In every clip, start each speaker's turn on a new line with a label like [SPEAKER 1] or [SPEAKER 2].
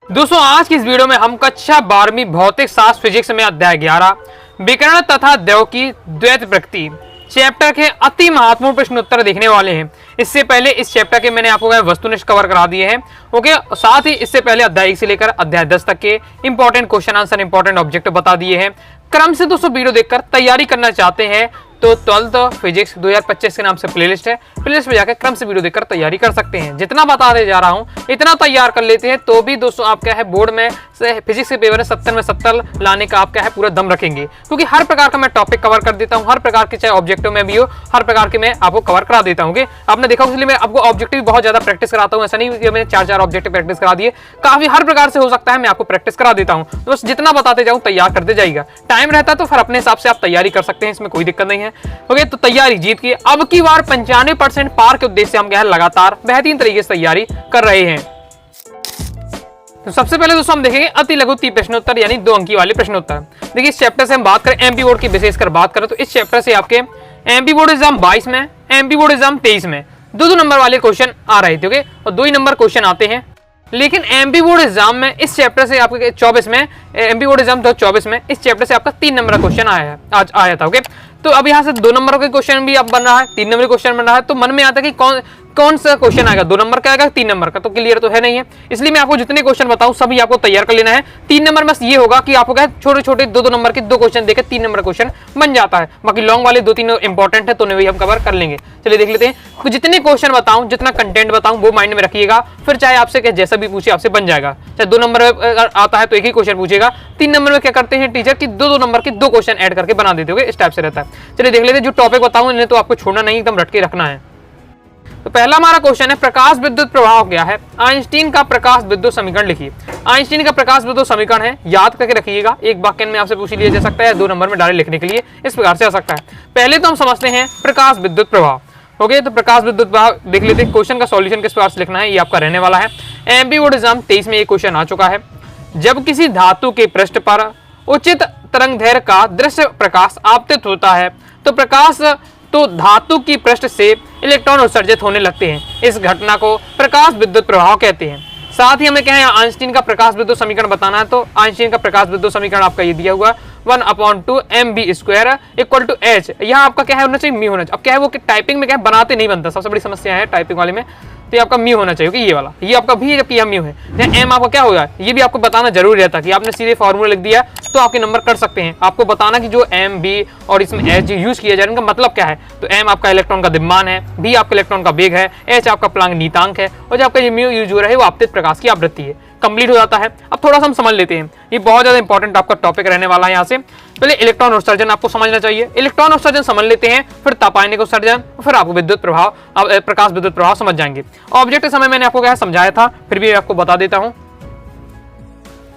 [SPEAKER 1] दोस्तों आज की इस वीडियो में हम कक्षा 12वीं भौतिक शास्त्र फिजिक्स में अध्याय 11 विकिरण तथा द्रव की द्वैत प्रकृति चैप्टर के अति महत्वपूर्ण प्रश्न उत्तर देखने वाले हैं। इससे पहले इस चैप्टर के मैंने आपको वस्तुनिष्ठ कवर करा दिए हैं। ओके, साथ ही इससे पहले अध्याय 1 से लेकर अध्याय 10 तक के important question answer important object बता दिए हैं। क्रम से दोस्तों वीडियो देखकर तैयारी करना चाहते हैं तो 12th फिजिक्स 2025 के नाम से प्लेलिस्ट है, प्लेलिस्ट पे जाकर क्रम से वीडियो देखकर तैयारी कर सकते हैं। जितना बताने जा रहा हूँ इतना तैयार कर लेते हैं तो भी दोस्तों आप क्या है बोर्ड में फिजिक्स के पेपर में 70 में 70 लाने का आप क्या है पूरा दम रखेंगे, क्योंकि हर प्रकार का मैं टॉपिक कवर कर देता हूँ। हर प्रकार के चाहे ऑब्जेक्टिव में भी हो, हर प्रकार के मैं आपको कवर करा देता हूँ। आपने देखा इसलिए मैं आपको ऑब्जेक्टिव बहुत ज्यादा प्रैक्टिस कराता हूँ। ऐसा नहीं कि मैंने 4 ऑब्जेक्टिव प्रैक्टिस करा दिए, काफी हर प्रकार से हो सकता है मैं आपको प्रैक्टिस करा देता हूँ। तो बस जितना बताते जाऊँ तैयार करते जाएगा। टाइम रहता है तो फिर अपने हिसाब से आप तैयारी कर सकते हैं, इसमें कोई दिक्कत नहीं है। ओके, तो तैयारी जीत की अब की बार 95% पार के उद्देश्य से हम क्या है लगातार बेहतरीन तरीके से तैयारी कर रहे हैं। तो सबसे पहले दोस्तों हम देखेंगे अति लघु 30 प्रश्नोत्तर यानी 2 अंकी वाले प्रश्नोत्तर। देखिए इस चैप्टर से हम बात करें एमपी बोर्ड की विशेषकर बात करें तो इस चैप्टर से आपके एमपी बोर्ड एग्जाम 22 में, एमपी बोर्ड एग्जाम 23 में 2 नंबर वाले क्वेश्चन आ रहे थे। ओके, और 2 ही नंबर क्वेश्चन आते हैं। लेकिन एमपी बोर्ड एग्जाम में इस चैप्टर से आपके 24 में एमपी बोर्ड एग्जाम 2024 में इस चैप्टर से आपका 3 नंबर का क्वेश्चन आज आया था। ओके, तो अब यहाँ से 2 नंबर के क्वेश्चन भी अब बन रहा है, 3 नंबर क्वेश्चन बन रहा है। तो मन में आता है कि कौन सा क्वेश्चन आएगा, 2 नंबर का आएगा 3 नंबर का, तो क्लियर तो है नहीं है। इसलिए मैं आपको जितने क्वेश्चन बताऊं सभी आपको तैयार कर लेना है। 3 नंबर में ये होगा कि आपको क्या छोटे छोटे 2 नंबर के 2 क्वेश्चन देकर 3 नंबर क्वेश्चन बन जाता है। बाकी लॉन्ग वाले 2-3 इंपॉर्टेंट है तो उन्हें भी हम कवर कर लेंगे। चलिए देख लेते हैं। तो जितने क्वेश्चन बताऊं, जितना कंटेंट बताऊं वो माइंड में रखिएगा, फिर चाहे आपसे जैसा भी पूछे आपसे बन जाएगा। चाहे 2 नंबर में आता है तो एक ही क्वेश्चन पूछेगा, 3 नंबर में क्या करते हैं टीचर की 2 नंबर के 2 क्वेश्चन ऐड करके बना देते हो। इस टाइप से रहता है। चलिए देख लेते हैं। जो टॉपिक बताऊं इन्हें तो आपको छोड़ना नहीं, एकदम रट के रखना है। तो पहला हमारा क्वेश्चन है प्रकाश विद्युत प्रभाव क्या है। आइंस्टीन का प्रकाश विद्युत समीकरण लिखिए। आइंस्टीन का प्रकाश विद्युत समीकरण है, याद करके रखिएगा। एक वाक्य में आपसे पूछ लिया जा सकता है, 2 नंबर में डायरेक्ट लिखने के लिए इस प्रकार से आ सकता है। पहले तो हम समझते हैं प्रकाश विद्युत प्रभाव। ओके, तो प्रकाश विद्युत प्रभाव देख लेते हैं। क्वेश्चन का सॉल्यूशन किस प्रकार से लिखना है ये आपका रहने वाला है। एमपी बोर्ड एग्जाम 23 में ये क्वेश्चन आ चुका है। जब किसी धातु के पृष्ठ पर उचित तरंगदैर्घ्य का दृश्य प्रकाश आपतित होता है तो धातु की पृष्ठ से इलेक्ट्रॉन उत्सर्जित होने लगते हैं। इस घटना को प्रकाश विद्युत प्रभाव कहते हैं। साथ ही हमें क्या है आइंस्टीन का प्रकाश विद्युत समीकरण बताना है। तो आइंस्टीन का प्रकाश विद्युत समीकरण आपका ये दिया हुआ 1/2 mv² = h। यहाँ आपका क्या है होना चाहिए, म्यू होना चाहिए। अब क्या है वो टाइपिंग में क्या है बनाते नहीं बनता, सबसे बड़ी समस्या है टाइपिंग वाले में। तो ये आपका म्यू होना चाहिए कि ये वाला, ये आपका भी जबकि यह म्यू है। एम आपका क्या होगा ये भी आपको बताना जरूरी रहता है कि आपने सीधे फॉर्मूला लिख दिया तो आपके नंबर कट सकते हैं। आपको बताना कि जो एम बी और इसमें एच यूज किया जाए उनका मतलब क्या है। तो एम आपका इलेक्ट्रॉन का द्रव्यमान है, बी आपका इलेक्ट्रॉन का वेग है, एच आपका प्लांक नीतांक है और जो आपका ये म्यू यूज हो रहा है वो आपतित प्रकाश की आवृत्ति है। कंप्लीट हो जाता है। अब थोड़ा सा हम समझ लेते हैं, ये बहुत ज्यादा इंपॉर्टेंट आपका टॉपिक रहने वाला है। यहाँ से पहले इलेक्ट्रॉन उत्सर्जन आपको समझना चाहिए। इलेक्ट्रॉन उत्सर्जन समझ लेते हैं, फिर तापायनिक उत्सर्जन, फिर आपको विद्युत प्रभाव प्रकाश विद्युत प्रभाव समझ जाएंगे। ऑब्जेक्ट समय मैंने आपको क्या समझाया था, फिर भी आपको बता देता हूँ,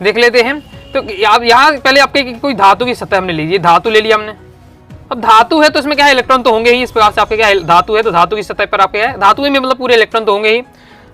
[SPEAKER 1] देख लेते हैं। तो यहाँ पहले आपके कोई धातु की सतह हमने ली, धातु ले लिया हमने। अब धातु है तो इसमें क्या है इलेक्ट्रॉन तो होंगे ही। इस प्रकार से आपके क्या है धातु है तो धातु की सतह पर आपके है धातु में मतलब पूरे इलेक्ट्रॉन तो होंगे ही।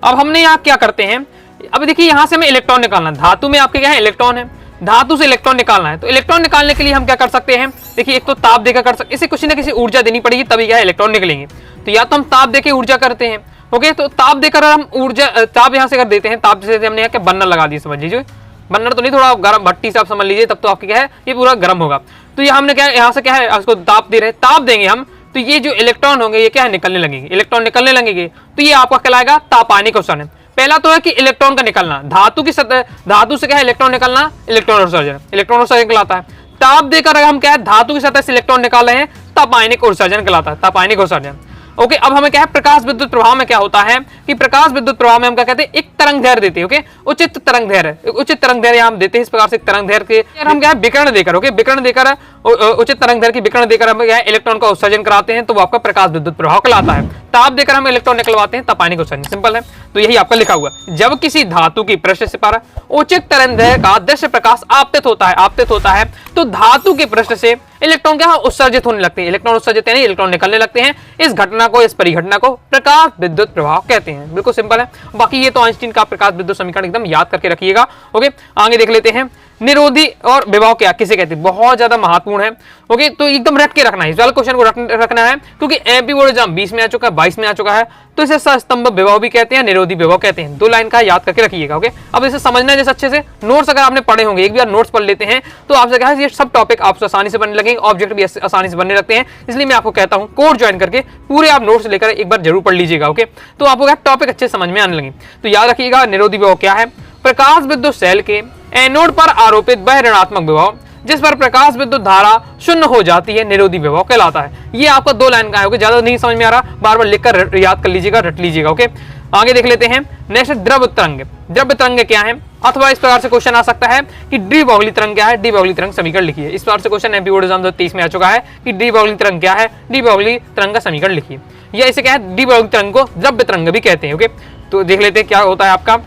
[SPEAKER 1] अब हमने यहाँ क्या करते हैं, अब देखिए यहाँ से हमें इलेक्ट्रॉन निकालना है। धातु में आपके क्या है इलेक्ट्रॉन है, धातु से इलेक्ट्रॉन निकालना है। तो इलेक्ट्रॉन निकालने के लिए हम क्या कर सकते हैं, देखिए एक तो ताप देकर कर सकते, इसे किसी न किसी ऊर्जा देनी पड़ेगी तभी क्या है इलेक्ट्रॉन निकलेंगे। तो या तो हम ताप देकर ऊर्जा करते हैं। ओके, तो ताप देकर हम ऊर्जा ताप यहाँ से कर देते हैं। ताप जैसे हमने क्या बर्नर लगा दी, समझ लीजिए बर्नर तो नहीं, थोड़ा गर्म भट्टी से आप समझ लीजिए, तब तो आपके क्या है ये पूरा गर्म होगा। तो ये हमने क्या है यहाँ से क्या है उसको ताप दे रहे हैं, ताप देंगे हम तो ये जो इलेक्ट्रॉन होंगे ये क्या है निकलने लगेंगे, इलेक्ट्रॉन निकलने लगेंगे। तो ये आपका कहलाएगा तापायनिक उत्सर्जन। पहला तो है कि इलेक्ट्रॉन का निकलना, धातु की सतह धातु से क्या है इलेक्ट्रॉन निकलना, इलेक्ट्रॉन उत्सर्जन, इलेक्ट्रॉन उत्सर्जन कहलाता है। ताप देकर अगर हम क्या है धातु की सतह से इलेक्ट्रॉन निकाल रहे हैं तापायनिक उत्सर्जन कहलाता है, तापायनिक उत्सर्जन। ओके, अब हमें क्या है प्रकाश विद्युत प्रभाव में क्या होता है कि प्रकाश विद्युत प्रभाव में हम क्या कहते हैं एक तरंगदैर्घ्य देते हैं। ओके, उचित तरंगदैर्घ्य, उचित तरंगदैर्घ्य हम देते हैं इस प्रकार से तरंगदैर्घ्य के हम क्या है विकिरण देकर, ओके विकिरण देकर उचित तरंगदैर्घ्य की विकिरण देकर हम क्या है इलेक्ट्रॉन का उत्सर्जन कराते हैं तो वो आपका प्रकाश विद्युत प्रभाव कहलाता है। ताप देकर हम इलेक्ट्रॉन निकलवाते हैं तापायनिक उत्सर्जन, सिंपल है। तो यही आपका लिखा हुआ, जब किसी धातु की पृष्ठ से पर उचित तरंगदैर्घ्य का दृश्य प्रकाश आपतित होता है तो धातु के पृष्ठ से इलेक्ट्रॉन क्या उत्सर्जित होने लगते हैं, इलेक्ट्रॉन उत्सर्जित यानी इलेक्ट्रॉन निकलने लगते हैं। इस घटना को, इस परिघटना को प्रकाश विद्युत प्रभाव कहते हैं। बिल्कुल सिंपल है। बाकी ये तो आइंस्टीन का प्रकाश विद्युत समीकरण एकदम याद करके रखिएगा। ओके, आगे देख लेते हैं। निरोधी और विभव क्या किसे कहते हैं, बहुत ज्यादा महत्वपूर्ण है। ओके, तो एकदम रट के रखना है, इस वाले क्वेश्चन को रखना है, क्योंकि एमपी बोर्ड एग्जाम 20 में आ चुका है, 22 में आ चुका है। तो इसे स्तंभ विभव भी कहते हैं, निरोधी विभव कहते हैं। 2 लाइन का याद करके रखिएगा। ओके, अब इसे समझना है जैसे अच्छे से। नोट्स अगर आपने पढ़े होंगे, एक बार नोट्स पढ़ लेते हैं तो आपसे क्या है, ये सब टॉपिक आपसे आसानी से बनने लगेंगे, ऑब्जेक्ट भी आसानी से बनने लगते हैं। इसलिए मैं आपको कहता हूं कोर्स ज्वाइन करके पूरे आप नोट्स लेकर एक बार जरूर पढ़ लीजिएगा। ओके, तो आपको क्या टॉपिक अच्छे समझ में आने लगे। तो याद रखिएगा, निरोधी विभव क्या है, प्रकाश विद्युत सेल के एनोड पर आरोपित वह ऋणात्मक विभव जिस पर प्रकाश विद्युत धारा शून्य हो जाती है, निरोधी विभव कहलाता है। ये आपका 2 लाइन का है। ओके, ज्यादा नहीं समझ में आ रहा, बार बार लिखकर याद कर लीजिएगा, रट लीजिएगा। ओके, आगे देख लेते हैं। नेक्स्ट, द्रव तरंग। द्रव तरंग क्या है, अथवा इस प्रकार से क्वेश्चन आ सकता है कि डी ब्रोगली तरंग क्या है, डी ब्रोगली तरंग समीकरण लिखिए। इस प्रकार से क्वेश्चन एमपी बोर्ड एग्जाम 2023 में आ चुका है कि डी ब्रोगली तरंग क्या है, डी ब्रोगली तरंग का समीकरण लिखिए। या इसे क्या है, डी ब्रोगली तरंग को द्रव्य तरंग भी कहते हैं। ओके, तो देख लेते हैं क्या होता है आपका।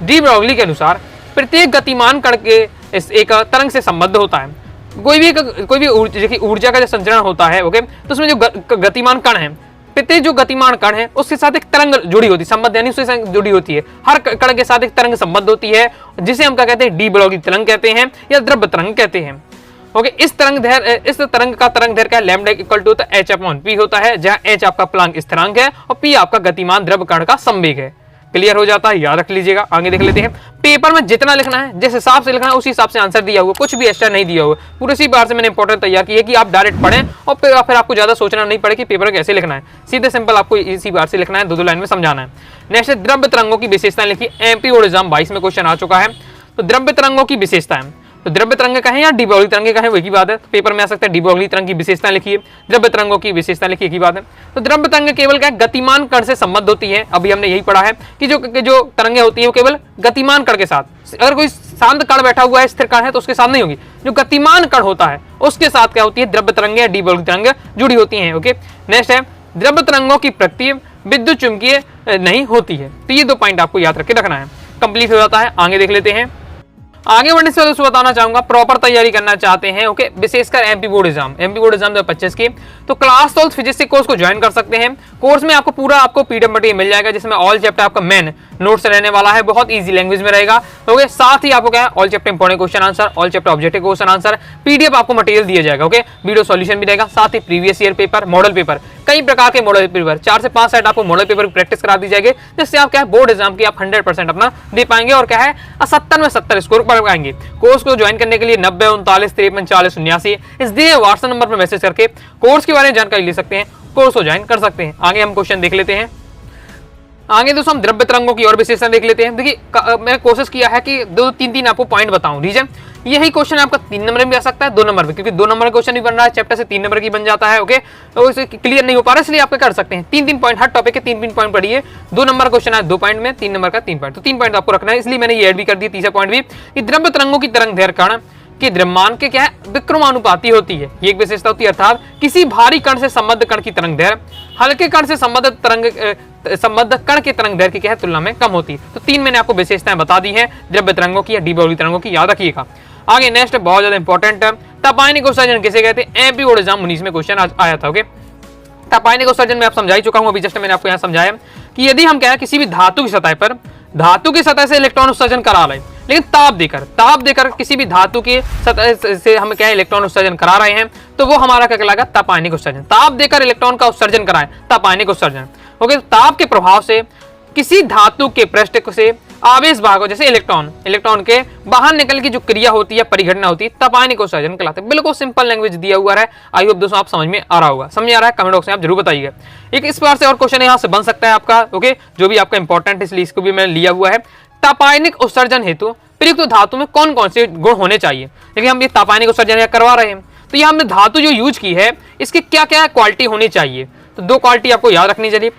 [SPEAKER 1] डी ब्रोगली के अनुसार प्रत्येक गतिमान कण के एक तरंग से संबद्ध होता है। कोई भी ऊर्जा का जो संचरण होता है, ओके, तो उसमें जो गतिमान कण है, प्रत्येक जो गतिमान कण है उसके साथ एक तरंग जुड़ी होती है, संबद्ध यानी उससे जुड़ी होती है। हर कण के साथ एक तरंग संबद्ध होती है, जिसे हम क्या कहते हैं, डी ब्रोगली तरंग कहते हैं या द्रव्य तरंग कहते हैं। ओके, इस तरंग का तरंग दैर्घ्य लैम्डा इक्वल टू h/p होता है, जहां h आपका प्लांक स्थिरांक है और p आपका गतिमान द्रव्य कण का संवेग है। क्लियर हो जाता है, याद रख लीजिएगा। आगे देख लेते हैं। पेपर में जितना लिखना है, जिस हिसाब से लिखना है उसी हिसाब से आंसर दिया हुआ, कुछ भी एक्स्ट्रा नहीं दिया हुआ। पूरे इसी बार से मैंने इंपॉर्टेंट तैयार की है कि आप डायरेक्ट पढ़ें और फिर आपको ज्यादा सोचना नहीं पड़े कि पेपर कैसे लिखना है। सीधे सिंपल आपको इसी बार से लिखना है, 2 लाइन में समझाना है। नेक्स्ट, द्रव्य तरंगों की विशेषताएं लिखिए। एमपी बोर्ड एग्जाम 22 में क्वेश्चन आ चुका है। तो द्रव्य तरंगों की विशेषताएं, तो द्रव्य तरंग कहें या डी ब्रोगली तरंग कहें, वही की बात है। तो पेपर में आ सकता है डी ब्रोगली तरंग की विशेषताएं लिखिए, द्रव्य तरंगों की विशेषताएं लिखिए, एक ही बात है। तो द्रव्य तरंग केवल क्या गतिमान कण से संबद्ध होती है। अभी हमने यही पढ़ा है कि जो तरंगे होती है वो केवल गतिमान कण के साथ, अगर कोई शांत कण बैठा हुआ है, स्थिर कण है, तो उसके साथ नहीं होगी। जो गतिमान कण होता है उसके साथ क्या होती है, द्रव्य तरंगे या डी ब्रोगली तरंग जुड़ी होती है। ओके, नेक्स्ट है, द्रव्य तरंगों की प्रकृति विद्युत चुंबकीय नहीं होती है। तो ये 2 पॉइंट आपको याद रख के रखना है, कंप्लीट हो जाता है। आगे देख लेते हैं। आगे बढ़ने से दोस्तों बताना चाहूंगा, प्रॉपर तैयारी करना चाहते हैं, ओके, विशेषकर एमपी बोर्ड एग्जाम 2025 की, तो क्लास 12 फिजिक्स के कोर्स को ज्वाइन कर सकते हैं। कोर्स में आपको पीडीएफ मटेरियल मिल जाएगा, जिसमें ऑल चैप्टर आपका मेन नोट्स रहने वाला है, बहुत इजी लैंग्वेज में रहेगा। ओके, साथ ही आपको क्या है, all chapter important question answer, all chapter objective question answer, PDF आपको मटेरियल दिया जाएगा। ओके, वीडियो सॉल्यूशन भी रहेगा, साथ ही previous year paper, model paper, कई प्रकार के मॉडल पेपर, 4 से 5 सेट आपको मॉडल पेपर की प्रैक्टिस करा दी जाएगी, जिससे आप क्या है, बोर्ड एग्जाम की आप 100% अपना दे पाएंगे और क्या है, 70 में 70 स्कोर पा पाएंगे। कोर्स को ज्वाइन करने के लिए 90 39 53 40 79 इस दिए व्हाट्सएप नंबर पर मैसेज करके कोर्स के बारे में जानकारी ले सकते हैं, कोर्स को ज्वाइन कर सकते हैं। आगे हम क्वेश्चन देख लेते हैं। आगे दोस्तों हम द्रव्य तरंगों की और विशेषता देख लेते हैं। देखिए, मैंने कोशिश किया है कि 2-3 आपको पॉइंट बताऊं। रीजन यही क्वेश्चन आपका 3 नंबर में भी आ सकता है, 2 नंबर में, क्योंकि 2 नंबर का क्वेश्चन भी बन रहा है, चैप्टर से 3 नंबर की बन जाता है। ओके, तो इसे क्लियर नहीं हो पा रहा, इसलिए आप कर सकते हैं 3-3 पॉइंट, हर टॉपिक के 3-3 पॉइंट पढ़िए। 2 नंबर का क्वेश्चन है 2 पॉइंट में, 3 नंबर का 3 पॉइंट, तो 3 पॉइंट आपको रखना है, इसलिए मैंने ये ऐड भी कर दिया। तीसरा पॉइंट भी कि द्रव्य तरंगों की तरंग दैर्घ्य कण कि द्रव्यमान के क्या है, विक्रमानुपाती होती है, ये एक विशेषता होती है। अर्थात किसी भारी कण से संबद्ध कण की तरंग दैर्घ्य हल्के कण से संबद्ध कण की तरंग दैर्घ्य की क्या है, तुलना में कम होती है। तो 3 मैंने आपको विशेषताएं बता दी है द्रव्य तरंगों की या डी ब्रोगली तरंगों की, याद रखिएगा। आगे नेक्स्ट बहुत ज्यादा इंपॉर्टेंट है, तपायनिक उत्सर्जन किसे कहते हैं। एमपी बोर्ड एग्जाम 19 में क्वेश्चन आया था। ओके, तपायनिक उत्सर्जन में आप समझा ही चुका हूं, अभी जस्ट मैंने आपको यहाँ समझाया कि यदि हम क्या है, किसी भी धातु की सतह पर, धातु की सतह से इलेक्ट्रॉन उत्सर्जन करा रहे हैं, लेकिन ताप देकर किसी भी धातु की सतह से हम क्या है, इलेक्ट्रॉन उत्सर्जन करा रहे हैं, तो वो हमारा क्या कहलाएगा, तपायनिक उत्सर्जन। ताप देकर इलेक्ट्रॉन का उत्सर्जन कराएं, तपायनिक उत्सर्जन। ओके, ताप के प्रभाव से किसी धातु के पृष्ठ से आवेश भागों, जैसे इलेक्ट्रॉन के बाहर निकल की जो क्रिया होती है, परिघटना होती है, तपायनिक उत्सर्जन कहलाते हैं। बिल्कुल सिंपल लैंग्वेज दिया हुआ है। आई होप दोस्तों आप समझ में आ रहा होगा। समझ आ रहा है, कमेंट बॉक्स में आप जरूर बताइएगा। एक इस बार से और क्वेश्चन यहाँ से बन सकता है आपका, ओके, जो भी आपका इंपॉर्टेंट है, इसलिए इसको भी मैंने लिया हुआ है। तपायनिक उत्सर्जन हेतु प्रयुक्त धातु में कौन कौन से गुण होने चाहिए। देखिए, हम ये तपायनिक उत्सर्जन करवा रहे हैं, तो ये हमने धातु जो यूज की है, इसकी क्या क्या क्वालिटी होनी चाहिए। तो 2 क्वालिटी आपको याद रखनी चाहिए।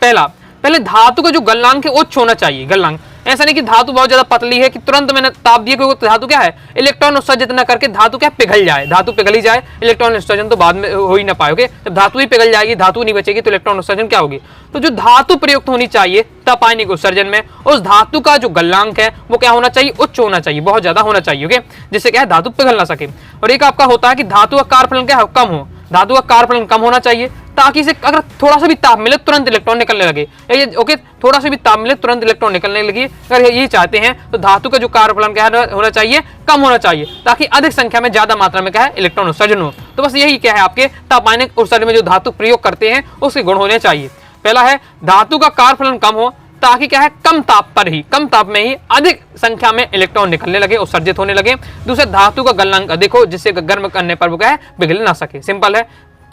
[SPEAKER 1] पहले धातु का जो गलनांक है उच्च होना चाहिए। गलनांक ऐसा नहीं कि धातु बहुत ज्यादा पतली है कि तुरंत मैंने ताप दिया, क्योंकि धातु क्या है, इलेक्ट्रॉन उत्सर्जित न करके धातु क्या पिघल जाए, धातु पिघली जाए, इलेक्ट्रॉन उत्सर्जन तो बाद में हो ही ना पाओगे। जब धातु ही पिघल जाएगी, धातु नहीं बचेगी, तो इलेक्ट्रॉन उत्सर्जन क्या होगी। तो जो धातु प्रयुक्त होनी चाहिए तपायनिक उत्सर्जन में, उस धातु का जो गलनांक है वो क्या होना चाहिए, उच्च होना चाहिए, बहुत ज्यादा होना चाहिए। ओके, जिससे क्या है, धातु पिघल ना सके। और एक आपका होता है कि धातु का कार्यफलन क्या है, कम हो, धातु का कार्यफलन कम होना चाहिए, ताकि इसे अगर थोड़ा सा भी ताप मिले तुरंत इलेक्ट्रॉन निकलने लगे। ओके, थोड़ा सा भी ताप मिले तुरंत इलेक्ट्रॉन निकलने लगे। अगर ये चाहते हैं तो धातु का जो कार्यफलन क्या होना चाहिए, कम होना चाहिए, ताकि अधिक संख्या में ज्यादा मात्रा में क्या है इलेक्ट्रॉन उत्सर्जन हो। तो बस यही क्या है आपके तापायनिक उत्सर्जन में जो धातु प्रयोग करते हैं उसके गुण होने चाहिए। पहला है धातु का कार्यफलन कम हो, ताकि क्या है कम ताप में ही अधिक संख्या में इलेक्ट्रॉन निकलने लगे, उत्सर्जित होने लगे। दूसरा, धातु का गलनांक अधिक हो, जिससे गर्म करने पर वो क्या है पिघल ना सके। सिंपल है,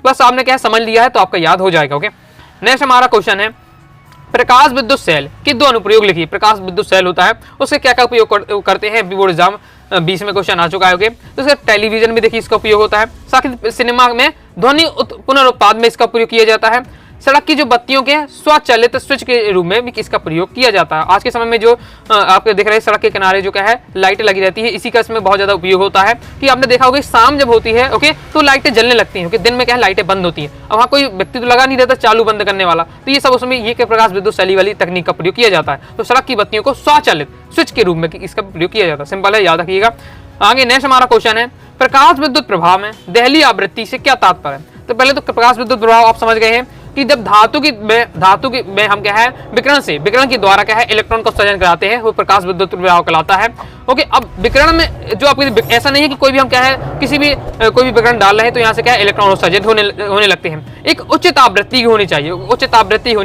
[SPEAKER 1] बस आपने क्या है समझ लिया है तो आपका याद हो जाएगा। ओके, नेक्स्ट हमारा क्वेश्चन है प्रकाश विद्युत सेल के दो अनुप्रयोग लिखिए। प्रकाश विद्युत सेल होता है उससे क्या क्या उपयोग करते हैं, बोर्ड एग्जाम 20 में क्वेश्चन आ चुका है। ओके, तो टेलीविजन में देखिए इसका उपयोग होता है, साथ ही सिनेमा में ध्वनि पुनरुत्पाद में इसका प्रयोग किया जाता है। सड़क की जो बत्तियों के स्वचालित स्विच के रूप में भी इसका प्रयोग किया जाता है। आज के समय में जो आप देख रहे हैं सड़क के किनारे जो क्या है लाइटें लगी रहती है, इसी का इसमें बहुत ज्यादा उपयोग होता है। कि आपने देखा होगा शाम जब होती है ओके तो लाइटें जलने लगती हैं, दिन में क्या है लाइटें बंद होती हैं। अब वहाँ कोई व्यक्ति तो लगा नहीं रहता चालू बंद करने वाला, तो ये सब उसमें ये प्रकाश विद्युत शैली वाली तकनीक का प्रयोग किया जाता है। तो सड़क की बत्तियों को स्वचालित स्विच के रूप में इसका प्रयोग किया जाता है। सिंपल है, याद रखिएगा। आगे नेक्स्ट हमारा क्वेश्चन है प्रकाश विद्युत प्रभाव में दहली आवृत्ति से क्या तात्पर्य है। तो पहले तो प्रकाश विद्युत प्रभाव आप समझ गए हैं कि जब धातु की में हम क्या है विकिरण के द्वारा क्या है इलेक्ट्रॉन का उत्सर्जन कराते हैं, वो प्रकाश विद्युत प्रभाव कहलाता है। ओके, अब विकिरण में जो आपके ऐसा नहीं है कि कोई भी हम क्या है कोई भी विकिरण डाल रहे हैं तो यहाँ से क्या है इलेक्ट्रॉन उत्सर्जित होने लगते हैं। एक उचित आवृत्ति होनी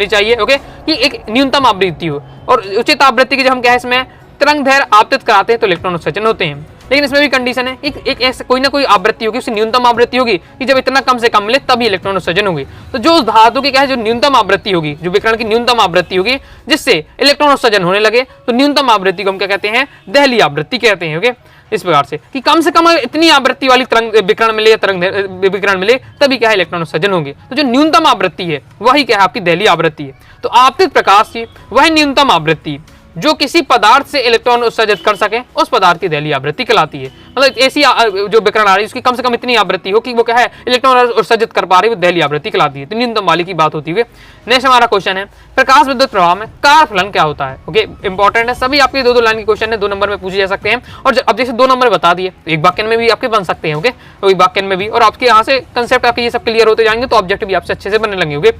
[SPEAKER 1] चाहिए, ओके, कि एक न्यूनतम आवृत्ति हो, और उचित आवृत्ति की जब हम क्या है इसमें तरंग दैर्घ्य आपतित कराते हैं तो इलेक्ट्रॉन उत्सर्जन होते हैं। लेकिन इसमें भी कंडीशन है, एक ऐसे कोई ना कोई आवृत्ति होगी, उसकी न्यूनतम आवृत्ति होगी कि जब इतना कम से कम मिले तभी इलेक्ट्रॉन उत्सर्जन होगी। तो जो उस धातु की क्या है जो न्यूनतम आवृत्ति होगी, जो विकिरण की न्यूनतम आवृत्ति होगी जिससे इलेक्ट्रॉन उत्सर्जन होने लगे, तो न्यूनतम आवृत्ति को हम क्या कहते हैं दहली आवृत्ति कहते हैं। ओके, इस प्रकार से कि कम से कम इतनी आवृत्ति वाली तरंग विकिरण मिले या तरंग विकिरण मिले तभी क्या है इलेक्ट्रॉन उत्सर्जन होंगे। तो जो न्यूनतम आवृत्ति है वही क्या है आपकी दहली आवृत्ति है। तो आपतित प्रकाश की वह न्यूनतम आवृत्ति जो किसी पदार्थ से इलेक्ट्रॉन उत्सर्जित कर सके उस पदार्थ की दहली आवृत्ति कहलाती है। मतलब ऐसी जो विकिरण आ रही है उसकी कम से कम इतनी आवृत्ति हो कि वो क्या है इलेक्ट्रॉन उत्सर्जित कर पा रही है, वो दहली आवृत्ति कहलाती है। तो न्यूनतम वाली की बात होती है। नेक्स्ट हमारा क्वेश्चन है प्रकाश विद्युत प्रवाह में कार्यफलन क्या होता है। ओके, इंपॉर्टेंट है, सभी आपके दो लाइन के क्वेश्चन है, 2 नंबर में पूछे जा सकते हैं। और अब जैसे 2 नंबर बता दिए, एक वाक्य में भी आपके बन सकते हैं। ओके, तो एक वाक्य में भी, और आपके यहाँ से कंसेप्ट आपके ये सब क्लियर होते जाएंगे तो ऑब्जेक्ट भी आपसे अच्छे से बनने लगेंगे।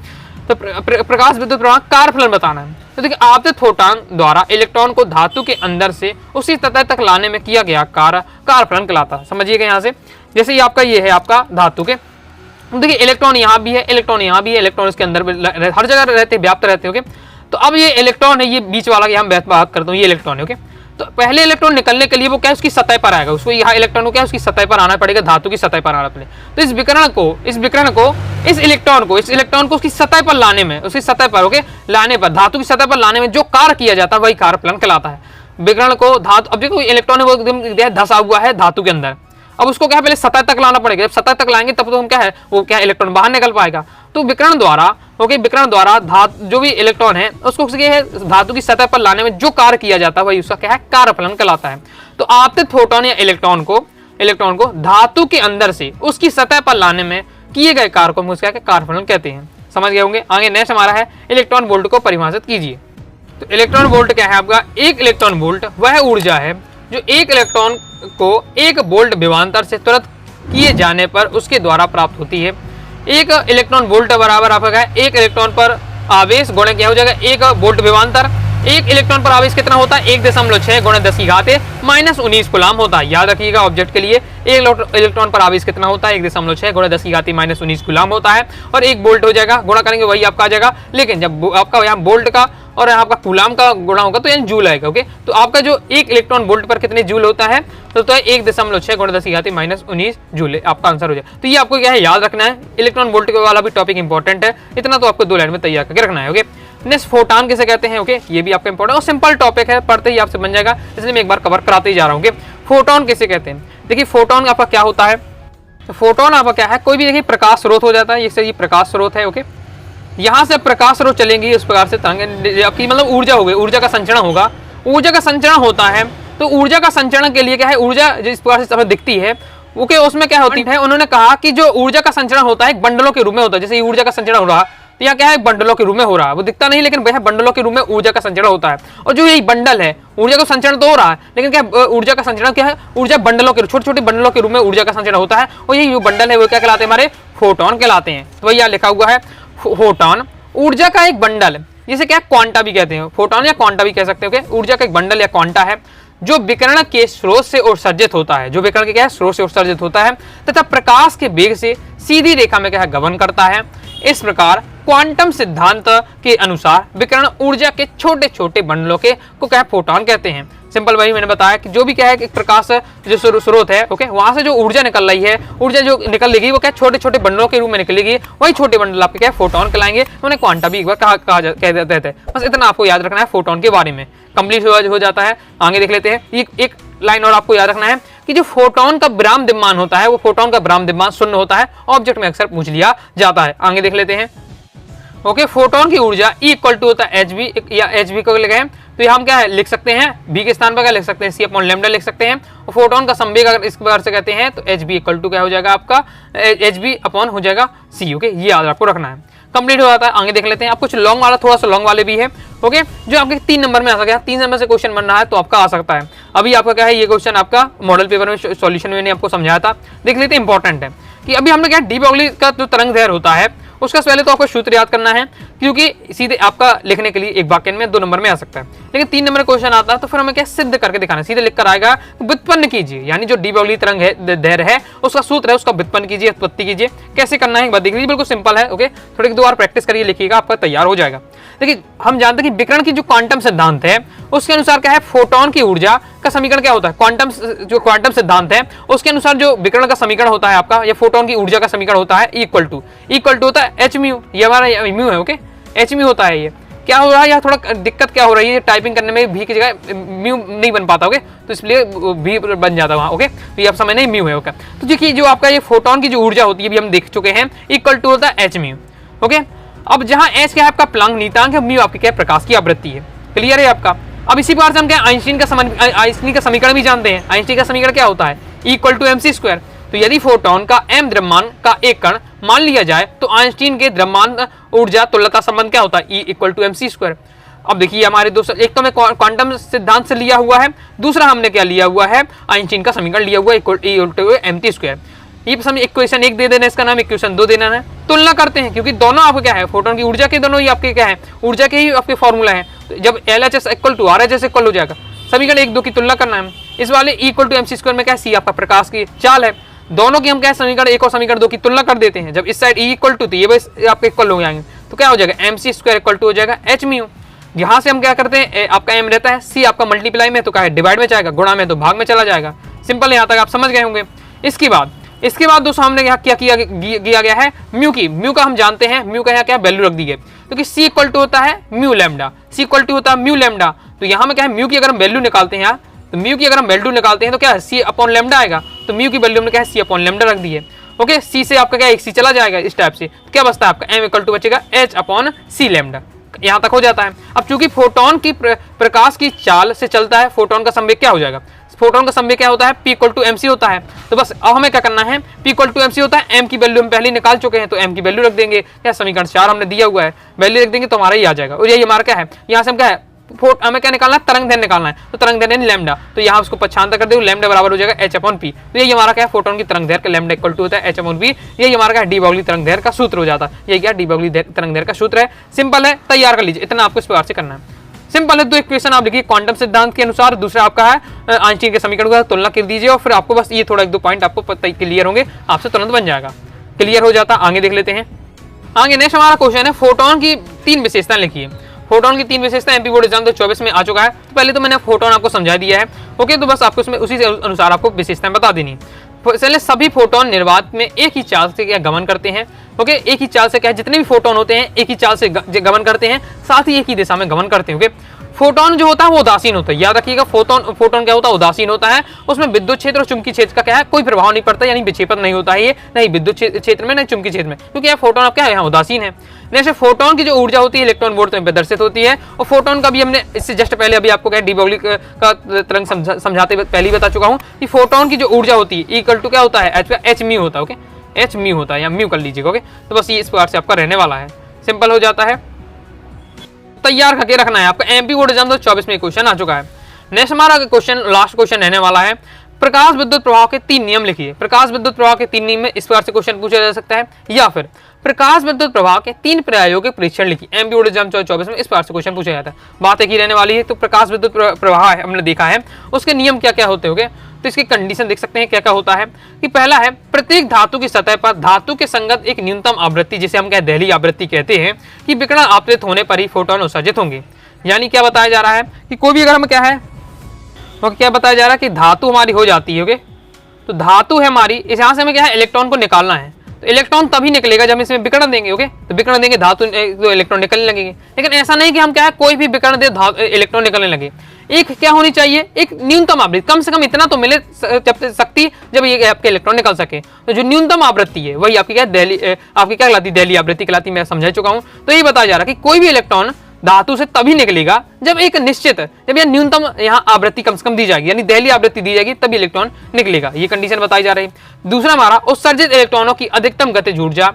[SPEAKER 1] तो प्रकाश विद्युत प्रवाह कार्यफलन बताना है। तो देखिए आपतित फोटॉन द्वारा इलेक्ट्रॉन को धातु के अंदर से उसी सतह तक लाने में किया गया कार्यफलन कहलाता है। समझिएगा यहाँ से, जैसे ये आपका ये है आपका धातु के, देखिए इलेक्ट्रॉन यहाँ भी है, इलेक्ट्रॉन यहाँ भी है, इलेक्ट्रॉन इसके अंदर हर जगह रहते व्याप्त रहते हैं। तो अब ये इलेक्ट्रॉन है, ये बीच वाला हम बात करता हूँ, ये इलेक्ट्रॉन है। ओके, तो पहले इलेक्ट्रॉन निकलने के लिए वो क्या है उसकी सतह पर आएगा, उसको यहाँ इलेक्ट्रॉन को क्या है उसकी सतह पर आना पड़ेगा, धातु की सतह पर आना पड़ेगा। तो इस इलेक्ट्रॉन को उसकी सतह पर लाने में, उसकी सतह पर ओके लाने पर, धातु की सतह पर लाने में जो कार्य किया जाता है वही कार्यफलन कहलाता है। विकिरण को धातु, अब देखो इलेक्ट्रॉन है वो एकदम धंसा हुआ है धातु के अंदर, अब उसको क्या है पहले सतह तक लाना पड़ेगा। जब सतह तक लाएंगे तब तो हम क्या है वो क्या इलेक्ट्रॉन बाहर निकल पाएगा। तो विकिरण द्वारा धातु जो भी इलेक्ट्रॉन है उसको धातु की सतह पर लाने में जो कार्य किया जाता है वही उसका क्या है कार्यफलन कहलाता है। तो आपतित फोटॉन या इलेक्ट्रॉन को धातु के अंदर से उसकी सतह पर लाने में किए गए कार्य को उसका कार्यफलन कहते हैं। समझ गए होंगे। आगे नेक्स्ट हमारा है इलेक्ट्रॉन वोल्ट को परिभाषित कीजिए। तो इलेक्ट्रॉन वोल्ट क्या है आपका, एक इलेक्ट्रॉन वोल्ट वह ऊर्जा है जो एक इलेक्ट्रॉन को 1 वोल्ट विभवांतर से तुरंत किए जाने पर उसके द्वारा प्राप्त होती है। 1 इलेक्ट्रॉन वोल्ट बराबर आपका है 1 इलेक्ट्रॉन पर आवेश गुणा क्या हो जाएगा 1 वोल्ट विभवांतर। 1 इलेक्ट्रॉन पर आवेश कितना होता है 1.6 गुणा 10 की घात -19 कूलम होता है। याद रखिएगा ऑब्जेक्ट के लिए 1 इलेक्ट्रॉन पर आवेश कितना होता है 1.6 गुणा 10 की घात -19 कूलम होता है, और 1 वोल्ट हो जाएगा, गुणा करेंगे वही आपका आ जाएगा। लेकिन जब आपका यहाँ वोल्ट का और यहाँ आपका कूलम का गुणा होगा तो यहाँ जूल आएगा। ओके, तो आपका जो 1 इलेक्ट्रॉन वोल्ट पर कितने जूल होता है तो 1.6 गुणा 10 की घात -19 जूल आपका आंसर हो जाए। तो ये आपको क्या है याद रखना है, इलेक्ट्रॉन वोल्ट वाला भी टॉपिक इंपॉर्टेंट है, इतना तो आपको 2 लाइन में तैयार करके रखना है। ओके, नेक्स्ट फोटॉन किसे कहते हैं। ओके, ये भी आपका इंपॉर्टेंट और सिंपल टॉपिक है, पढ़ते ही आपसे बन जाएगा, इसलिए मैं एक बार कवर कराते ही जा रहा हूँ। फोटॉन किसे कहते हैं। देखिए फोटॉन आपका क्या होता है, तो फोटॉन आपका क्या है कोई भी देखिए प्रकाश स्रोत हो जाता है, ये प्रकाश स्रोत है। ओके, यहाँ से प्रकाश स्रोत चलेंगी इस प्रकार से तरंग आपकी मतलब ऊर्जा हो गई, ऊर्जा का संचरण होगा, ऊर्जा का संचरण होता है। तो ऊर्जा का संचरण के लिए क्या है ऊर्जा जिस प्रकार से हमें दिखती है ओके उसमें क्या होती है, उन्होंने कहा कि जो ऊर्जा का संचरण होता है बंडलों के रूप में होता है। जैसे ऊर्जा का संचरण हो रहा तो यहाँ क्या है, बंडलों के रूप में हो रहा है, वो दिखता नहीं लेकिन वह बंडलों के रूप में ऊर्जा का संचरण होता है। और जो ये बंडल है, ऊर्जा का संचरण तो हो रहा है लेकिन क्या ऊर्जा का संचरण क्या है, ऊर्जा बंडलों के छोटे छोटे बंडलों के रूप में ऊर्जा का संचरण होता है। और ये जो बंडल है वो क्या कहलाते हैं, हमारे फोटोन कहलाते हैं। तो वही यहाँ लिखा हुआ है, फोटोन ऊर्जा का एक बंडल, जिसे क्या क्वांटा भी कहते हैं, फोटोन या क्वांटा भी कह सकते हो। ऊर्जा का एक बंडल या क्वांटा है जो विकिरण के स्रोत से उत्सर्जित होता है, जो विकिरण के क्या है, स्रोत से उत्सर्जित होता है तथा प्रकाश के वेग से सीधी रेखा में क्या है, गमन करता है। इस प्रकार क्वांटम सिद्धांत के अनुसार विकिरण ऊर्जा के छोटे छोटे बंडलों के को क्या है, फोटोन कहते हैं। सिंपल वही मैंने बताया कि जो भी क्या है कि प्रकाश जो स्रोत है, ओके, वहां से जो ऊर्जा निकल रही है, ऊर्जा जो निकलेगी वो क्या छोटे छोटे बंडलों के रूप में निकलेगी। वही छोटे बंडल आपके क्या फोटोन कहलाएंगे। उन्हें क्वांटा भी एक बार कह देते हैं। बस इतना आपको याद रखना है फोटोन के बारे में। कंप्लीट हो जाता है। आगे देख लेते हैं। एक लाइन और आपको याद रखना है कि जो फोटोन का विराम द्रव्यमान होता है, वो फोटोन का विराम द्रव्यमान शून्य होता है। ऑब्जेक्ट में अक्सर पूछ लिया जाता है। आगे देख लेते हैं। ओके, फोटोन की ऊर्जा E इक्वल टू होता है hv या hv को लिखे हैं तो यहाँ हम क्या है लिख सकते हैं, v के स्थान पर क्या लिख सकते हैं, c अपॉन लैम्डा लिख सकते हैं। और फोटोन का संवेग अगर इस प्रकार से कहते हैं तो hv इक्वल टू क्या हो जाएगा, आपका hv अपॉन हो जाएगा c। ओके, ये याद आपको रखना है। कंप्लीट हो जाता है। आगे देख लेते हैं। अब कुछ लॉन्ग वाला, थोड़ा सा लॉन्ग वाले भी है, ओके, जो आपके 3 नंबर में आ सकता है। 3 नंबर से क्वेश्चन बन रहा है तो आपका आ सकता है। अभी आपका क्या है, ये क्वेश्चन आपका मॉडल पेपर में सॉल्यूशन में आपको समझाया था। देख लेते हैं। इंपॉर्टेंट है कि अभी हमने क्या डी ब्रोगली का जो तरंग दैर्घ्य होता है उसका पहले तो आपको सूत्र याद करना है, क्योंकि सीधे आपका लिखने के लिए एक वाक्य में 2 नंबर में आ सकता है, लेकिन 3 नंबर क्वेश्चन आता है तो फिर हमें क्या सिद्ध करके दिखाना है। सीधे लिख कर आएगा, व्युत्पन्न कीजिए, यानी जो डी ब्रोगली तरंग है दैर्घ्य है उसका सूत्र है, उसका व्युत्पन्न कीजिए, उत्पत्ति कीजिए। कैसे करना है एक बात देख लीजिए, बिल्कुल सिंपल है। ओके, थोड़ी 2 बार प्रैक्टिस करिए, लिखिएगा, आपका तैयार हो जाएगा। देखिए, हम जानते हैं कि विकिरण की जो क्वांटम सिद्धांत है उसके अनुसार क्या है, फोटोन की ऊर्जा का समीकरण क्या होता है, क्वांटम सिद्धांत है उसके अनुसार जो विकिरण का समीकरण होता है आपका, या फोटोन की ऊर्जा का समीकरण होता है इक्वल टू होता है एच म्यू। ये हमारा म्यू है। ओके, एच म्यू होता है। ये क्या हो रहा है, यहाँ थोड़ा दिक्कत क्या हो रही है, टाइपिंग करने में भी की जगह म्यू नहीं बन पाता। ओके, तो इसलिए भी बन जाता है वहाँ। ओके, तो ये आप समझ नहीं, म्यू है। ओके, तो देखिए जो आपका ये फोटोन की जो ऊर्जा होती है, भी हम देख चुके हैं, इक्वल टू होता है एच म्यू। ओके, अब जहाँ एच क्या है आपका प्लांक नीतांक है, म्यू आपकी क्या है प्रकाश की आवृत्ति है। क्लियर है आपका। अब इसी प्रकार से हम क्या आइंस्टीन का समीकरण भी जानते हैं। आइंस्टीन का समीकरण क्या होता है, equal to m c square. तो यदि फोटोन का m द्रव्यमान का एक कण मान लिया जाए तो आइंस्टीन के द्रव्यमान ऊर्जा तुल्यता संबंध क्या होता है, E equal to m c square. अब देखिए हमारे दोस्तों, एक तो मैं क्वांटम सिद्धांत से लिया हुआ है, दूसरा हमने क्या लिया हुआ है, आइंस्टीन का समीकरण लिया हुआ है, equal to m t square. ये समय इक्वेशन 1 दे देना, इसका नाम इक्वेशन 2 देना है। तुलना करते हैं क्योंकि दोनों आपको क्या है, फोटोन की ऊर्जा के दोनों ही आपके क्या है, ऊर्जा के ही आपके फॉर्मूला है। तो जब LHS equal to RHS equal हो जाएगा, समीकरण 1 2 की तुलना करना है। इस वाले इक्वल टू MC स्क्वायर में क्या, C आपका प्रकाश की चाल है। दोनों की हम क्या समीकरण 1 और समीकरण 2 की तुलना कर देते हैं। जब इस साइड E इक्वल टू, तो ये बस आपके इक्वल हो जाएंगे, तो क्या हो जाएगा, MC स्क्वायर इक्वल टू हो जाएगा H म्यू। यहाँ से हम क्या करते हैं, आपका M रहता है, C आपका मल्टीप्लाई में तो क्या है डिवाइड में जाएगा, गुणा में तो भाग में चला जाएगा। सिंपल, यहाँ तक आप समझ गए होंगे। इसके बाद दोस्तों हमने यहाँ क्या किया गया है, म्यू की, म्यू का हम जानते हैं, म्यू का यहाँ क्या वैल्यू रख दी है, क्योंकि C इक्वल टू होता है mu lambda, C equal to होता है म्यू लैम्डा। तो यहाँ में क्या है, म्यू की अगर हम वैल्यू निकालते हैं यहाँ, तो म्यू की अगर हम वैल्यू निकालते हैं तो क्या है, C अपॉन लैम्डा आएगा। तो म्यू की वैल्यू हमने क्या है, C अपॉन लैम्डा रख दी है। ओके, C से आपका क्या एक C चला जाएगा इस टाइप से, तो क्या बचता है आपका M इक्वल टू बचेगा H अपॉन C लैम्डा। यहाँ तक हो जाता है। अब चूंकि फोटोन की प्रकाश की चाल से चलता है, फोटोन का संवेग क्या हो जाएगा, फोटोन का संवेग क्या होता है, P इक्वल टू MC होता है। तो बस अब हमें क्या करना है, P इक्वल टू MC होता है, M की वैल्यू हम पहले निकाल चुके हैं तो M की वैल्यू रख देंगे। क्या समीकरण 4 हमने दिया हुआ है, वैल्यू रख देंगे तो हमारा ही आ जाएगा। और यही हमारा क्या है, यहाँ से हम क्या है, हमें क्या निकालना है, तरंग दैर्घ्य निकालना है। तो तरंग दैर्घ्य लैम्डा, तो यहाँ उसको पक्षांतर कर दो, लैम्डा बराबर हो जाएगा H अपॉन P। तो यही हमारा क्या है, फोटोन की तरंग दैर्घ्य लैम्डा इक्वल टू होता है H अपॉन P। यही हमारा क्या डी ब्रोगली तरंग दैर्घ्य का सूत्र हो जाता है। यही क्या डी ब्रोगली तरंग दैर्घ्य का सूत्र है। सिंपल है, तैयार कर लीजिए। इतना आपको इस प्रकार से करना है। सिंपल है, 2 इक्वेशन आप लिखिए क्वांटम सिद्धांत के अनुसार, दूसरा आपका है आइंस्टीन के समीकरण का तुलना कर दीजिए, और फिर आपको बस ये थोड़ा 1 2 पॉइंट आपको पता क्लियर होंगे, आपसे तुरंत बन जाएगा, क्लियर हो जाता। आगे देख लेते हैं। आगे नेक्स्ट हमारा क्वेश्चन है, फोटोन की 3 विशेषताएं लिखिए। फोटोन की 3 विशेषताएं MP बोर्ड एग्जाम 2024 में आ चुका है। तो पहले तो मैंने फोटोन आपको समझा दिया है। ओके, तो बस आपको उसमें उसी से अनुसार आपको विशेषताएं बता देनी। पहले सभी फोटोन निर्वात में एक ही चाल से क्या गमन करते हैं। ओके, एक ही चाल से क्या है, जितने भी फोटोन होते हैं एक ही चाल से गमन करते हैं, साथ ही एक ही दिशा में गमन करते हैं। ओके, फोटोन जो होता है वो उदासीन होता है, याद रखिएगा। फोटोन क्या होता है, उदासीन होता है। उसमें विद्युत क्षेत्र और चुंबकीय क्षेत्र का क्या है, कोई प्रभाव नहीं पड़ता, यानी विक्षेपण नहीं होता है ये, नहीं विद्युत क्षेत्र में नहीं चुंबकीय क्षेत्र में, क्योंकि यह फोटोन क्या है, यहाँ उदासीन है। जैसे फोटोन की जो ऊर्जा होती है इलेक्ट्रॉन वोल्ट में प्रदर्शित होती है। और फोटोन का भी हमने इससे जस्ट पहले अभी आपको क्या डी ब्रोगली का तरंग समझाते पहले ही बता चुका हूँ कि फोटोन की जो ऊर्जा होती है इक्वल टू क्या होता है, H म्यू होता है। ओके, H म्यू होता है, या म्यू कर लीजिएगा। ओके, तो बस ये इस प्रकार से आपका रहने वाला है। सिंपल हो जाता है, तैयार करके रखना है आपका। एमपी बोर्ड एग्जाम 2024 में क्वेश्चन आ चुका है। नेक्स्ट हमारा क्वेश्चन, लास्ट क्वेश्चन रहने वाला है, प्रकाश विद्युत प्रवाह के 3 नियम लिखिए। प्रकाश विद्युत प्रवाह के 3 नियम में इस प्रकार से क्वेश्चन पूछा जा सकता है, या फिर प्रकाश विद्युत प्रवाह के 3 प्रायोगिक परीक्षण लिखिए। एमपी बोर्ड एग्जाम 2024 में इस प्रकार से क्वेश्चन पूछा जाता है। बात एक ही रहने वाली है। तो प्रकाश विद्युत प्रवाह है, हमने देखा है, उसके नियम क्या क्या होते होंगे, तो इसकी कंडीशन देख सकते हैं क्या क्या होता है कि पहला है, प्रत्येक धातु की सतह पर धातु के संगत एक न्यूनतम आवृत्ति, जिसे हम दहली आवृत्ति कहते हैं, कि विकिरण आपतित होने पर ही फोटोन उत्सर्जित होंगे। यानी क्या बताया जा रहा है कि कोई भी अगर हम क्या है, तो क्या बताया जा रहा है कि धातु हमारी हो जाती है, ओके, तो धातु है हमारी, इस यहाँ से हमें क्या है, इलेक्ट्रॉन को निकालना है। तो इलेक्ट्रॉन तभी निकलेगा जब हम इसमें विकिरण देंगे, ओके, तो विकिरण देंगे धातु तो इलेक्ट्रॉन निकलने लगेंगे। लेकिन ऐसा नहीं कि हम क्या है, कोई भी विकिरण दे इलेक्ट्रॉन निकलने लगे। एक क्या होनी चाहिए, एक न्यूनतम आवृत्ति, कम से कम इतना तो मिले शक्ति जब ये आपके इलेक्ट्रॉन निकल सके। तो जो न्यूनतम आवृत्ति है वही आपकी क्या दहली, आपकी क्या कहलाती है, दहली आवृत्ति कहलाती, मैं समझा चुका हूँ। तो ये बताया जा रहा है कि कोई भी इलेक्ट्रॉन धातु से तभी निकलेगा जब एक निश्चित, जब यह न्यूनतम यहाँ आवृत्ति कम से कम दी जाएगी, यानी दहली आवृत्ति दी जाएगी, तभी इलेक्ट्रॉन निकलेगा। ये कंडीशन बताई जा रही है। दूसरा हमारा, उत्सर्जित इलेक्ट्रॉनों की अधिकतम गतिज ऊर्जा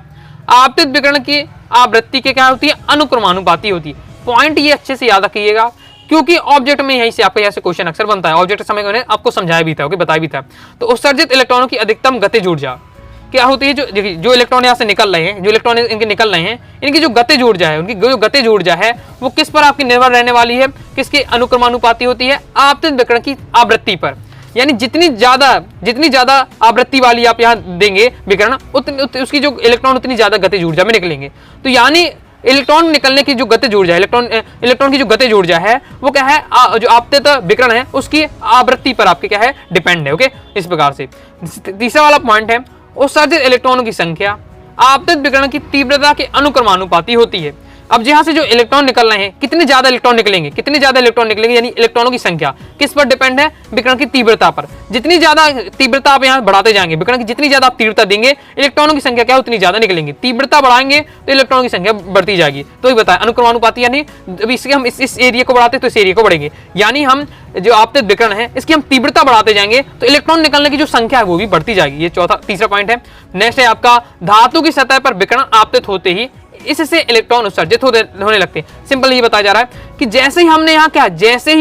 [SPEAKER 1] आपतित विकिरण की आवृत्ति के क्या होती है, अनुक्रमानुपाती होती है। पॉइंट ये अच्छे से याद रखिएगा, क्योंकि ऑब्जेक्ट में यहीं से आपका यहाँ से क्वेश्चन अक्सर बनता है। ऑब्जेक्ट समय मैंने आपको समझाया भी था, ओके, बताया भी था। तो उत्सर्जित इलेक्ट्रॉनों की अधिकतम गतिज ऊर्जा क्या होती है, जो इलेक्ट्रॉन यहाँ से निकल रहे हैं, जो इलेक्ट्रॉन इनके निकल रहे हैं, इनकी जो गतिज ऊर्जा है, उनकी जो गतिज ऊर्जा है वो किस पर आपकी निर्भर रहने वाली है, किसके अनुक्रमानुपाती होती है, आपतित विकिरण की आवृत्ति पर। यानी जितनी ज्यादा आवृत्ति वाली आप यहाँ देंगे विकिरण, उसकी जो इलेक्ट्रॉन उतनी ज्यादा गतिज ऊर्जा में निकलेंगे। तो यानी इलेक्ट्रॉन निकलने की जो गतिज ऊर्जा, इलेक्ट्रॉन की जो गतिज ऊर्जा है वो क्या है, जो आपतित विकिरण है उसकी आवृत्ति पर आपके क्या है, डिपेंड है, ओके, इस प्रकार से। तीसरा वाला पॉइंट है, उत्सर्जित इलेक्ट्रॉनों की संख्या आपतित विकिरण की तीव्रता के अनुक्रमानुपाती होती है। अब जहां से जो इलेक्ट्रॉन निकल रहे हैं, कितने ज्यादा इलेक्ट्रॉन निकलेंगे, यानी इलेक्ट्रॉनों की संख्या किस पर डिपेंड है, विकिरण की तीव्रता पर। जितनी ज्यादा तीव्रता आप यहाँ बढ़ाते जाएंगे, विकिरण की जितनी ज्यादा आप तीव्रता देंगे, इलेक्ट्रॉनों की संख्या क्या उतनी ज्यादा निकलेंगी। तीव्रता बढ़ाएंगे तो इलेक्ट्रॉनों की संख्या बढ़ती जाएगी। तो ये बताया अनुक्रमानुपाती, यानी इसके हम इस एरिया को बढ़ाते तो इस एरिया को बढ़ेंगे। यानी हम जो आपतित विकिरण है इसकी हम तीव्रता बढ़ाते जाएंगे तो इलेक्ट्रॉन निकलने की जो संख्या है वो भी बढ़ती जाएगी। ये तीसरा पॉइंट है। नेक्स्ट है आपका, धातु की सतह पर विकिरण आपतित होते ही इससे इलेक्ट्रॉन उत्सर्जित होने लगते हैं। सिंपल ये बताया जा रहा है कि जैसे ही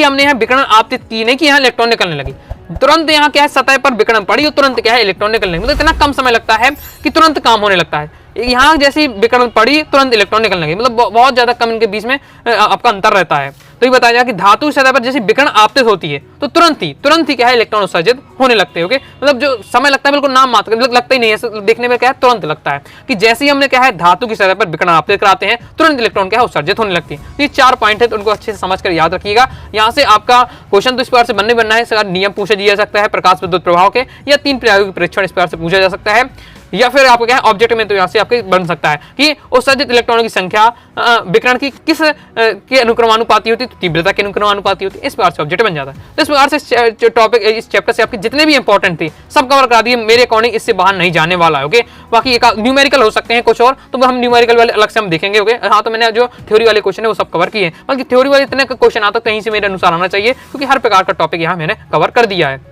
[SPEAKER 1] हमने यहाँ विकिरण आपतित की, नहीं कि यहाँ इलेक्ट्रॉन निकलने लगे, तुरंत यहाँ क्या है, सतह पर विकिरण पड़ी और तुरंत क्या है, इलेक्ट्रॉन निकलने लगे। मतलब इतना कम समय लगता है कि तुरंत काम होने लगता है। यहाँ जैसे ही विकिरण पड़ी तुरंत इलेक्ट्रॉन निकलने लगे, मतलब बहुत ज्यादा कम इनके बीच में आपका अंतर रहता है। तो ये बताया जाए कि धातु की सतह पर जैसे विकिरण आपतित होती है तो तुरंत ही क्या है, इलेक्ट्रॉन उत्सर्जित होने लगते हैं, ओके। मतलब जो समय लगता है बिल्कुल नाम मात्र, लगता ही नहीं है, देखने में क्या है, तुरंत लगता है कि जैसे ही हमने क्या है धातु की सतह पर विकिरण आपतित कराते हैं तुरंत इलेक्ट्रॉन क्या है, उत्सर्जित होने लगती है। तो ये 4 पॉइंट है, तो उनको अच्छे से समझ कर याद रखिएगा। यहाँ से आपका क्वेश्चन तो इस प्रकार से बनना है, इसका नियम पूछा जा सकता है प्रकाश विद्युत प्रभाव के, या 3 प्रायोगिक परीक्षण इस प्रकार से पूछा जा सकता है, या फिर आपको क्या है ऑब्जेक्ट में, तो यहाँ से आपके बन सकता है कि उत्सर्जित इलेक्ट्रॉनों की संख्या विकिरण की किस के अनुक्रमानुपाती होती है, तो तीव्रता के अनुक्रमानुपाती होती है। इस प्रकार से ऑब्जेक्ट बन जाता है। तो इस प्रकार से टॉपिक इस चैप्टर से आपके जितने भी इंपॉर्टेंट थे सब कवर करा दिए। मेरे अकॉर्डिंग इससे बाहर नहीं जाने वाला है, ओके। बाकी एक न्यूमेरिकल हो सकते हैं कुछ और, तो हम न्यूमेरिकल वाले अलग से हम देखेंगे, ओके। हाँ, तो मैंने जो थ्योरी वाले क्वेश्चन है वो सब कवर किए हैं, बल्कि थ्योरी वाले इतने क्वेश्चन आता कहीं से मेरे अनुसार आना चाहिए, क्योंकि हर प्रकार का टॉपिक यहाँ मैंने कवर कर दिया है।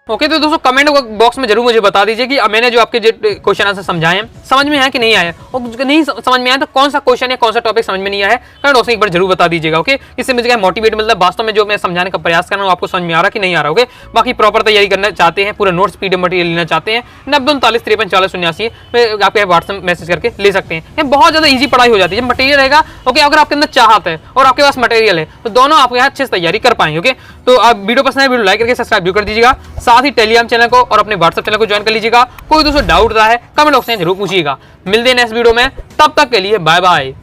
[SPEAKER 1] ओके, तो दोस्तों कमेंट बॉक्स में जरूर मुझे बता दीजिए कि मैंने जो आपके क्वेश्चन आंसर समझाए हैं समझ में आया कि नहीं आया, और नहीं समझ में आया तो कौन सा क्वेश्चन या कौन सा टॉपिक समझ में नहीं आया है, कमेंट बॉक्स में एक बार जरूर बता दीजिएगा, ओके। इससे मुझे मोटिवेट मिलता है, वास्तव में जो मैं समझाने का प्रयास कर रहा हूँ आपको समझ में आ रहा कि नहीं आ रहा, ओके। बाकी प्रॉपर तैयारी करना चाहते हैं, पूरा नोट्स PDF मटेरियल लेना चाहते हैं, 9039534089 आपके व्हाट्सएप मैसेज करके ले सकते हैं। बहुत ज्यादा ईजी पढ़ाई हो जाती है जब मटेरियल रहेगा, ओके। अगर आपके अंदर चाहत है और आपके पास मटेरियल है तो दोनों आप यहाँ अच्छे से तैयारी कर पाएंगे, ओके। तो आप वीडियो पसंद है वीडियो लाइक करके सब्सक्राइब भी कर दीजिएगा, साथ ही टेलीग्राम चैनल और अपने व्हाट्सएप चैनल को ज्वाइन कर लीजिएगा। कोई दोस्तों डाउट रहा है कमेंट बॉक्स में जरूर पूछिएगा। मिलते हैं नेक्स्ट वीडियो में, तब तक के लिए बाय बाय।